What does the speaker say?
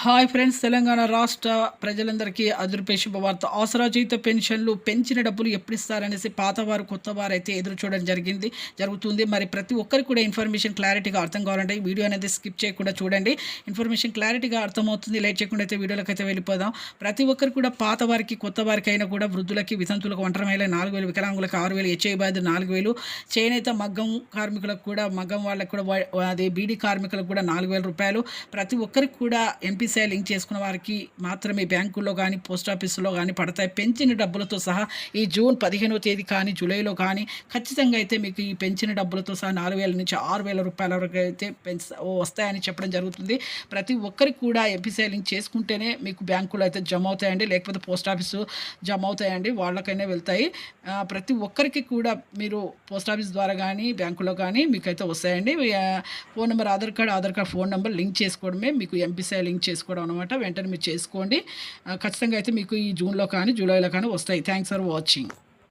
Hi friends, Telangana రాష్ట్ర ప్రజలందరికీ అదురుపే శుభవార్త. ఆసరా జీవిత పెన్షన్లు పెంచిన డబ్బులు ఎప్పుడు ఇస్తారనేసి పాతవారు కొత్తవారు అయితే ఎదురు చూడడం జరుగుతుంది. మరి ప్రతి ఒక్కరికి కూడా ఇన్ఫర్మేషన్ క్లారిటీగా అర్థం కావాలంటే ఈ వీడియో అనేది స్కిప్ చేయకుండా చూడండి. ఇన్ఫర్మేషన్ క్లారిటీగా అర్థమవుతుంది. లేట్ చేయకుండా అయితే వీడియోలోకి అయితే వెళ్ళిపోదాం. ప్రతి ఒక్కరు కూడా పాతవారికి కొత్తవారికి అయినా కూడా వృద్ధులకి, వితంతులకు, ఒంటరి మహిళలకు 4,000, వికలాంగులకు 6,000, హెచ్ఐ బాధ 4,000, చేనేత మగ్గం కార్మికులకు కూడా, మగ్గం వాళ్ళకు కూడా, అది బీడీ కార్మికులకు కూడా 4,000 రూపాయలు. ప్రతి ఒక్కరికి కూడా ఎంపీసీ లింక్ చేసుకున్న వారికి మాత్రమే బ్యాంకుల్లో కానీ పోస్ట్ ఆఫీసులో కానీ పడతాయి. పెంచిన డబ్బులతో సహా ఈ జూన్ 15వ తేదీ కానీ జూలైలో కానీ ఖచ్చితంగా అయితే మీకు ఈ పెంచిన డబ్బులతో సహా 4,000 నుంచి 6,000 రూపాయల వరకు అయితే వస్తాయని చెప్పడం జరుగుతుంది. ప్రతి ఒక్కరికి కూడా ఎంపీసీ లింక్ చేసుకుంటేనే మీకు బ్యాంకులో అయితే జమ అవుతాయండి, లేకపోతే పోస్ట్ ఆఫీసు జమ అవుతాయండి, వాళ్ళకైనా వెళ్తాయి. ప్రతి ఒక్కరికి కూడా మీరు పోస్ట్ ఆఫీస్ ద్వారా కానీ బ్యాంకులో కానీ మీకైతే వస్తాయండి. Phone number, Aadhaar card phone number link చేసుకోవడమే మీకు ఎంపీసీ లింక్ చేసుకోవడం అనమాట. వెంటనే మీరు చేసుకోండి. ఖచ్చితంగా అయితే మీకు ఈ జూన్లో కానీ జూలైలో కానీ వస్తాయి. Thanks for watching.